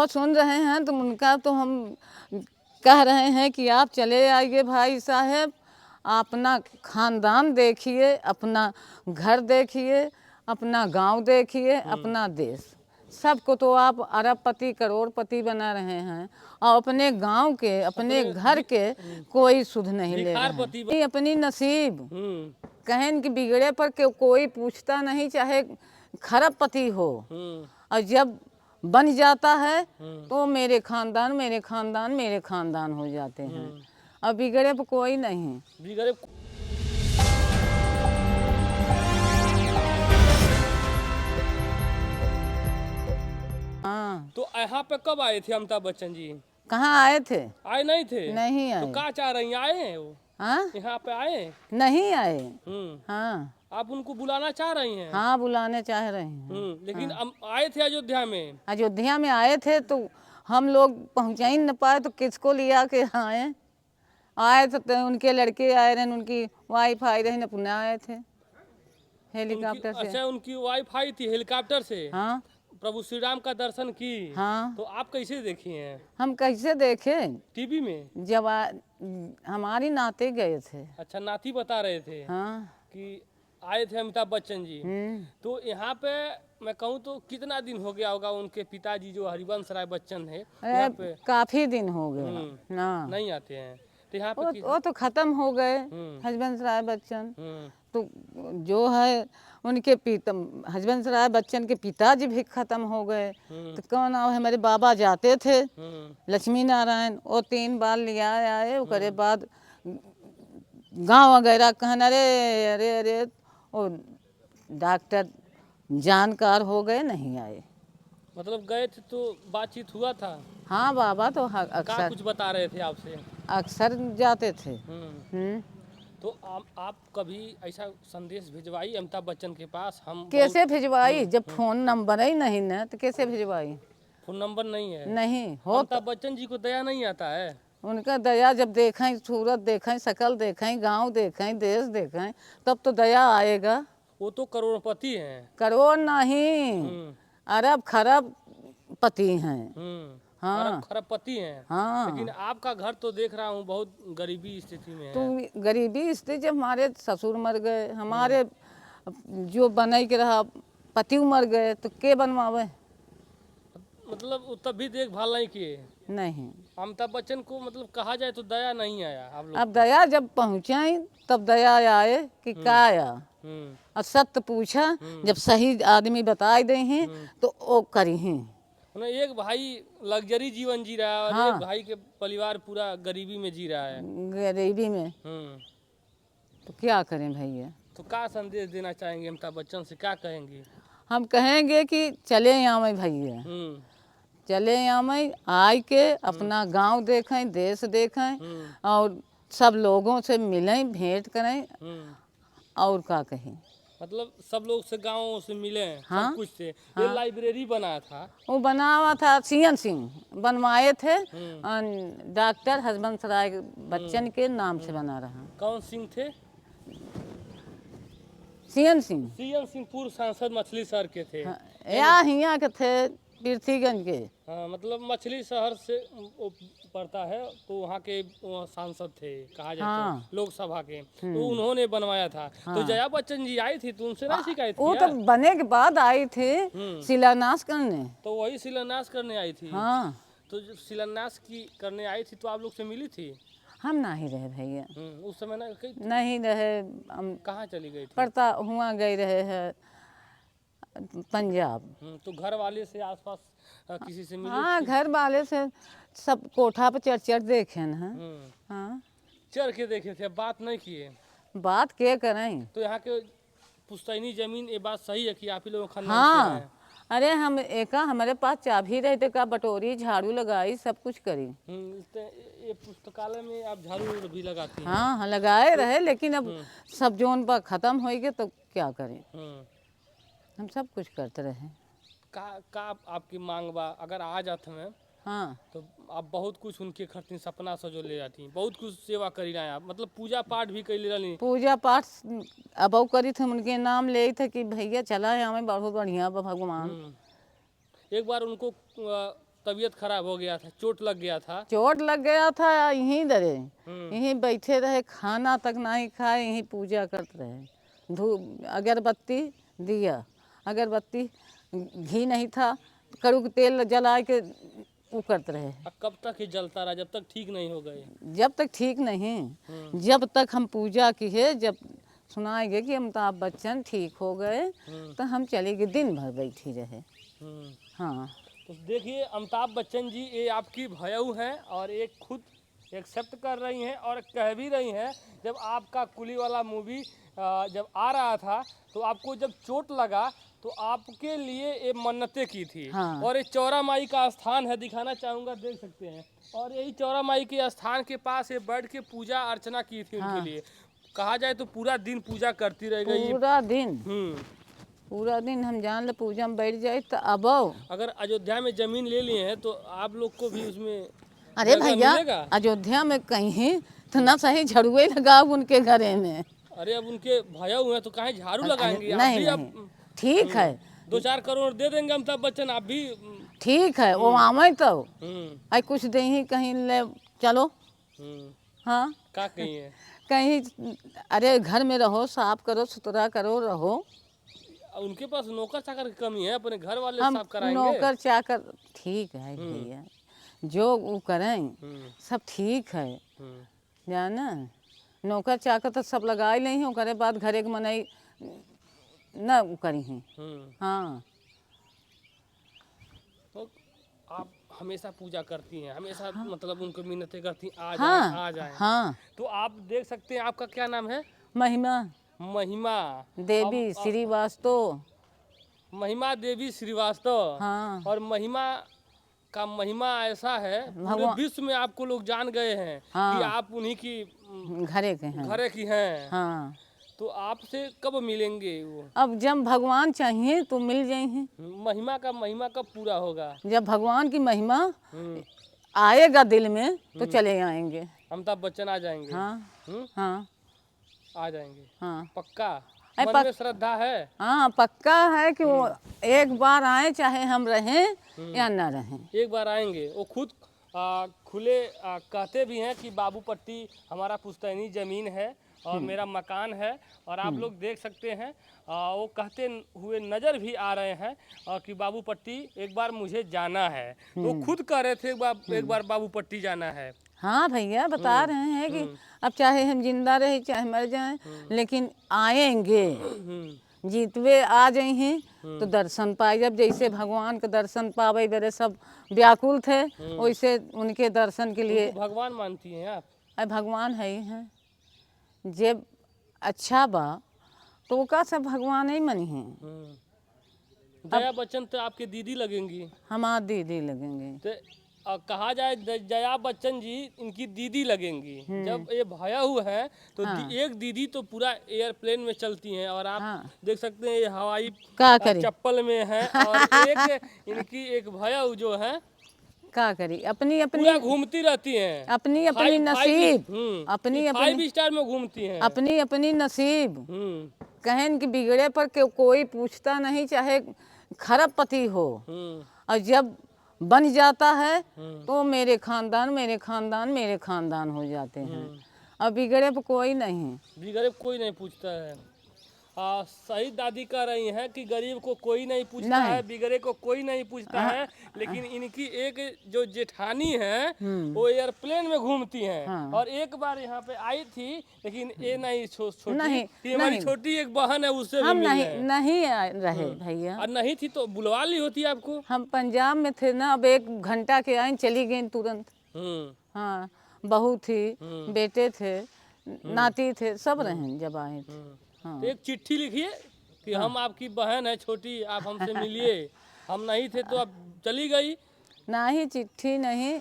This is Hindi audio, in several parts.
बहुत सुन रहे हैं, तो उनका तो हम कह रहे हैं कि आप चले आइए भाई साहब, अपना खानदान देखिए, अपना घर देखिए, अपना गांव देखिए, अपना देश, सबको तो आप अरबपति करोड़पति बना रहे हैं, और अपने गांव के, अपने घर के कोई सुध नहीं ले रहे हैं। अपनी नसीब कहें कि बिगड़े पर कोई पूछता नहीं, चाहे खरबपति हो, और जब बन जाता है तो मेरे खानदान मेरे खानदान मेरे खानदान हो जाते हैं, और बिगड़े पर कोई नहीं। बिगड़े हाँ। तो यहाँ पे कब आए थे अमिताभ बच्चन जी? कहाँ आए थे? आए नहीं थे? नहीं आए। तो क्या चाह रही हैं, आए हैं वो? हाँ, यहाँ पे आए? नहीं आए। हाँ, आप उनको बुलाना चाह रही हैं? हाँ, बुलाने चाह रहे हैं। लेकिन आए थे अयोध्या में? अयोध्या में आए थे तो हम लोग पहुँचा ही न पाए, तो किसको लिया के आए? आए तो उनके लड़के आए रहे, उनकी वाइफ आई रही, न पुनः आए थे हेलीकॉप्टर से। अच्छा, उनकी वाइफ आई थी हेलीकॉप्टर से? हाँ, प्रभु श्री राम का दर्शन की? हाँ। तो आप कैसे देखी हैं? हम कैसे देखे? टीवी में? जब हमारी नाते गए थे। अच्छा, नाती बता रहे थे हाँ। कि आए थे अमिताभ बच्चन जी। तो यहाँ पे मैं कहूँ तो कितना दिन हो गया होगा उनके पिताजी जो हरिवंश राय बच्चन है यहाँ पे? काफी दिन हो गए ना, नहीं आते हैं। तो यहाँ पे वो तो खत्म हो गए हरिवंश राय बच्चन। तो जो है उनके हरिवंश राय बच्चन के पिताजी भी खत्म हो गए। तो कौन नाम है, हमारे बाबा जाते थे लक्ष्मी नारायण, वो 3 बार लिया आए, उसके बाद गांव वगैरह कहन अरे अरे अरे वो डॉक्टर जानकार हो गए, नहीं आए। मतलब गए थे तो बातचीत हुआ था? हाँ, बाबा तो क्या कुछ बता रहे थे आपसे? अक्सर जाते थे। तो आप कभी ऐसा संदेश भिजवाई अमिताभ बच्चन के पास? हम कैसे भिजवाई? जब फोन नंबर ही नहीं ना, तो कैसे भिजवाई? फोन नंबर नहीं है? नहीं हो। अमिताभ बच्चन जी को दया नहीं आता है? उनका दया जब देखें, सूरत देखें, शकल देखें, गांव देखें, देश देखें, तब तो दया आएगा। वो तो करोड़पति हैं। करोड़ नहीं, अरब खरब पति हैं। हाँ, अरब खरबपति हैं। हाँ। लेकिन आपका घर तो देख रहा हूँ बहुत गरीबी स्थिति में है। तो गरीबी स्थिति, जब हमारे ससुर मर गए, हमारे जो बनाई के रहा पति मर गए, तो के बनवावे? मतलब वो तब भी देखभाल नहीं किए? नहीं। अमिताभ बच्चन को मतलब कहा जाए तो दया नहीं आया आप लोग? अब दया जब पहुँचाई तब दया आए कि क्या आया, और सत्य पूछा, जब सही आदमी बता दे हैं तो वो करी हैं। एक भाई लग्जरी जीवन जी रहा है और हाँ। एक भाई के परिवार पूरा गरीबी में जी रहा है। गरीबी में तो क्या करें भैया? तो क्या संदेश देना चाहेंगे अमिताभ बच्चन से, क्या कहेंगे? हम कहेंगे कि चले आवे भैया, चले आवे, आए के अपना गांव देखें, देश देखें, और सब लोगों से मिलें, भेंट करें, और क्या कहें? मतलब सब लोग से, गाँव से मिले? हाँ? सब कुछ से। ये लाइब्रेरी बनाया था? वो बना हुआ था सीएन सिंह बनवाए थे, डॉक्टर हरिवंश राय बच्चन के नाम से बना रहा। कौन सिंह थे? सीएन सिंह। सीएन सिंह पूर्व सांसद मछली शहर के थे। या हियाँ के थे, पृथ्वीगंज के। हाँ, मतलब मछली शहर से पड़ता है, तो वहाँ के सांसद थे कहा जाए तो, लोकसभा के। तो उन्होंने बनवाया था। तो जया बच्चन जी आई थी तो उनसे नहीं शिकायत? वो तो बने के बाद आई थी शिलान्यास करने। तो वही शिलान्यास करने आई थी? हाँ। तो जब शिलान्यास करने आई थी तो आप लोग से मिली थी? हम नहीं रहे भैया उस समय नहीं रहे। हम कहाँ चली गई थी? पड़ता हुआ गए रहे हैं पंजाब। तो घर वाले से आसपास किसी से मिले? हाँ, घर वाले से सब कोठा पर चढ़ देखे हैं। हाँ, चढ़ के देखे थे, बात नहीं किए? बात क्या करें? तो यहाँ के पुश्तैनी जमीन, ये बात सही है कि आप ही लोग खानदान से हैं? अरे हम हमारे पास चाबी रहे थे, का बटोरी, झाड़ू लगाई, सब कुछ करी। ये पुस्तकालय में आप झाड़ू भी लगाती हैं? हाँ, लगाए रहे, लेकिन अब सब जोन पर खत्म हो गए तो क्या करें? हम सब कुछ करते रहे। का आपकी मांग बा अगर आ जाते हैं? हाँ, तो आप बहुत कुछ उनके खर्ची सपना सजो ले जाती हैं, बहुत कुछ सेवा करी रहे हैं आप, मतलब पूजा पाठ भी कर ले रही? पूजा पाठ अब करी थे, उनके नाम ले थे कि भैया चला है हमें बहुत बढ़िया भगवान। एक बार उनको तबीयत खराब हो गया था, चोट लग गया था। चोट लग गया था, यहीं डरे, हम्म। यहीं बैठे रहे, खाना तक नहीं खाए, यहीं पूजा करते रहे। धूप, अगरबत्ती दिया, अगरबत्ती, घी नहीं था, कड़ू तेल जला के वो करते रहे। अब कब तक ये जलता रहा, जब तक ठीक नहीं हो गए? जब तक ठीक नहीं, हम्म। जब तक हम पूजा किए, जब सुनाएंगे कि अमिताभ बच्चन ठीक हो गए, तो हम चले गए, दिन भर बैठी रहे। हम्म। हाँ, तो देखिए अमिताभ बच्चन जी ये आपकी भयऊ हैं और एक खुद एक्सेप्ट कर रही हैं और कह भी रही हैं। जब आपका कुली वाला मूवी जब आ रहा था तो आपको जब चोट लगा तो आपके लिए ये मन्नतें की थी। हाँ। और ये चौरा माई का स्थान है, दिखाना चाहूँगा, देख सकते हैं। और यही चौरा माई के स्थान के पास ये बैठ के पूजा अर्चना की थी उनके हाँ। लिए। कहा जाए तो पूरा दिन पूजा करती रह गई। पूरा दिन, पूरा दिन हम जान ले पूजा में बैठ जाए तो अब अगर अयोध्या में जमीन ले लिए हैं तो आप लोग को भी उसमें अरे जगह भैया, मिलेगा? अयोध्या में कहीं तो ना सही झड़ुए लगाओ उनके घरे में। अरे अब उनके भया हुए हैं तो कहीं झाड़ू लगाएंगे? आप नहीं भी नहीं, अब ठीक है, 2-4 करोड़ दे देंगे अमिताभ बच्चन, आप भी। ठीक है, वो आवे तो हम्म। आई कुछ दे ही कहीं ले चलो। हम्म। हाँ, का कही है? कहीं, अरे घर में रहो, साफ करो, सुथरा करो, रहो। उनके पास नौकर चाकर की कमी है, अपने घर वाले हम साफ कराएंगे। नौकर चाकर ठीक है भैया, जो वो करें हम्म। सब ठीक है, हम्म। जाना। नौकर चाकर तो सब लगा ही नहीं, करे बाद घरे के मनाई न वो करी हैं। हाँ, तो आप हमेशा पूजा करती हैं, हमेशा मतलब उनको मिन्नतें करती हैं, आ हाँ, जाए आ जाए। हाँ, तो आप देख सकते हैं, आपका क्या नाम है? महिमा महिमा देवी श्रीवास्तव। महिमा देवी श्रीवास्तव। हाँ, और महिमा का महिमा ऐसा है, पूरे विश्व में आपको लोग जान गए हैं कि आप उन्हीं की घरे के हैं। घरे की हैं। हाँ, तो आपसे कब मिलेंगे वो? अब जब भगवान चाहिए तो मिल जाएंगे। महिमा का महिमा कब पूरा होगा? जब भगवान की महिमा आएगा दिल में तो चले आएंगे। अमिताभ बच्चन आ जाएंगे? हाँ, हम्म? हाँ, आ जाएंगे हाँ, पक्का? मन में श्रद्धा है? हाँ, पक्का है कि वो एक बार आए, चाहे हम रहें या न रहें। एक बार आएंगे। वो खुद खुले कहते भी हैं कि बाबूपट्टी हमारा पुश्तैनी ज़मीन है और मेरा मकान है। और आप लोग देख सकते हैं, वो कहते हुए नज़र भी आ रहे हैं कि बाबूपट्टी एक बार मुझे जाना है। तो खुद कह रहे थे एक बार बाबूपट्टी जाना है। हाँ भैया, बता रहे हैं कि अब चाहे हम जिंदा रहे चाहे मर जाएं, लेकिन आएंगे। जीतवे आ जाए हैं तो दर्शन पाए। जब जैसे भगवान के दर्शन पावे बड़े सब व्याकुल थे, वैसे उनके दर्शन के लिए। भगवान मानती हैं आप? अरे भगवान है ही हैं, जब अच्छा बा तो का सब भगवान ही मनी हैं। जया बच्चन तो आपके दीदी लगेंगी? हमार दीदी लगेंगे। तो कहा जाए जया बच्चन जी इनकी दीदी लगेंगी। जब ये भया हुआ है तो एक दीदी तो पूरा एयरप्लेन में चलती हैं और आप देख सकते हैं ये हवाई चप्पल में है। और एक इनकी एक भया जो है क्या करी, अपनी अपनी घूमती रहती हैं, अपनी अपनी नसीब, अपनी 5 स्टार में घूमती हैं, अपनी अपनी नसीब। कहन कि बिगड़े पर कोई पूछता नहीं, चाहे खराब पति हो। और जब बन जाता है तो मेरे खानदान मेरे खानदान मेरे खानदान हो जाते हैं। अब बिगड़े पर कोई नहीं, बिगड़े कोई नहीं पूछता है। सही दादी कह रही हैं कि गरीब को कोई नहीं पूछता है, बिगड़े को कोई नहीं पूछता है। लेकिन इनकी एक जो जेठानी है वो एयरप्लेन में घूमती हैं। और एक बार यहाँ पे आई थी, लेकिन ये नहीं छोटी, हमारी छोटी एक बहन है, उससे हम भी नहीं रहे भैया। और नहीं थी तो बुलवा ली होती आपको। हम पंजाब में थे ना, अब 1 घंटा के आए चली गई तुरंत। हाँ, बहू थी, बेटे थे, नाती थे, सब रहे जब आए थे। तो एक चिट्ठी लिखिए कि हम आपकी बहन है छोटी, आप हमसे मिलिए। हम नहीं थे तो अब चली गई। ना ही चिट्ठी नहीं,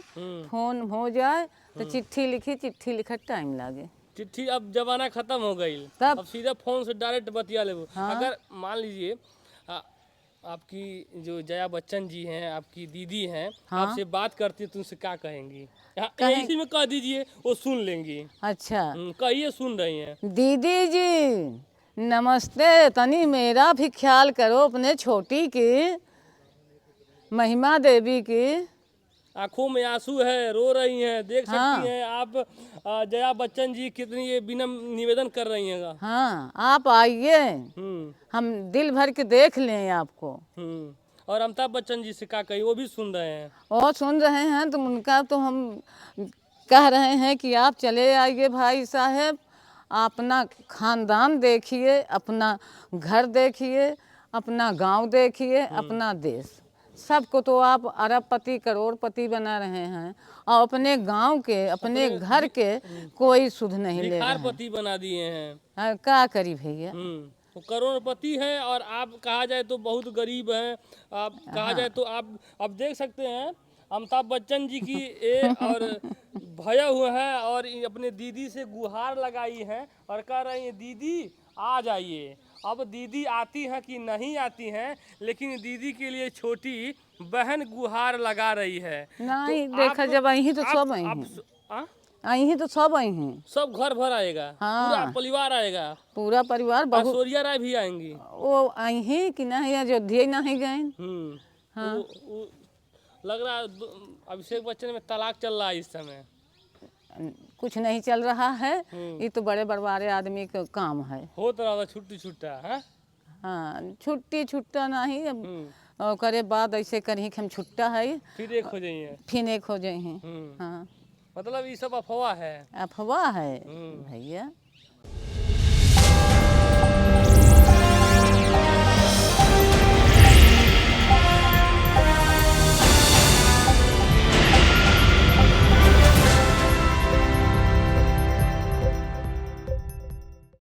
फोन हो जाए तो चिट्ठी लिखी, चिट्ठी लिखा टाइम लागे। चिट्ठी अब जमाना खत्म हो गई, तब अब सीधा फोन से डायरेक्ट बतिया ले। अगर मान लीजिए आपकी जो जया बच्चन जी हैं, आपकी दीदी हैं, आपसे बात करती है तो उनसे क्या कहेंगी? इसी में कह दीजिए, वो सुन लेंगी। अच्छा, कहिए, सुन रही हैं। दीदी जी नमस्ते, तनी मेरा भी ख्याल करो अपने छोटी की, महिमा देवी की। आंखों में आंसू है, रो रही हैं, देख हाँ। सकती हैं आप। जया बच्चन जी कितनी ये विनम्र निवेदन कर रही हैं। हाँ, आप आइए, हम दिल भर के देख लें आपको। और अमिताभ बच्चन जी से क्या कही, वो भी सुन रहे हैं। और सुन रहे हैं तो उनका तो हम कह रहे हैं कि आप चले आइए भाई साहब, अपना खानदान देखिए, अपना घर देखिए, अपना गांव देखिए, अपना देश, सबको तो आप अरबपति करोड़पति बना रहे हैं और अपने गांव के, अपने घर के कोई सुध नहीं ले रहे हैं। भिखारपति बना दिए हैं। हाँ, क्या करी भैया। वो करोड़पति हैं और आप कहा जाए तो बहुत गरीब हैं। आप कहा जाए तो आप अब देख सकते हैं अमिताभ बच्चन जी की और भया हुआ है और अपने दीदी से गुहार लगाई है और कह रही हैं दीदी आ जाइए। अब दीदी आती हैं कि नहीं आती हैं, लेकिन दीदी के लिए छोटी बहन गुहार लगा रही है। नहीं तो देखा जब आई तो सब आई आप, हैं, आई हैं तो सब आई हैं, सब घर भर आएगा। हाँ। पूरा परिवार आएगा। पूरा परिवार बहु ऐश्वर्या राय भी आएंगी। वो आई हैं कि नहीं, अयोध्या नहीं गए। हाँ। वो लग रहा है अभिषेक बच्चन में तलाक चल रहा है इस समय। कुछ नहीं चल रहा है, ये तो बड़े बड़वारे आदमी का काम है। होता रहा छुट्टी छुट्टा है। हाँ, छुट्टी छुट्टा नहीं, अब करे बाद ऐसे कहीं कि हम छुट्टा है फिर एक हो जाइए, फिर एक हो जाए हैं। हाँ, मतलब ये सब अफवाह है। अफवाह है भैया।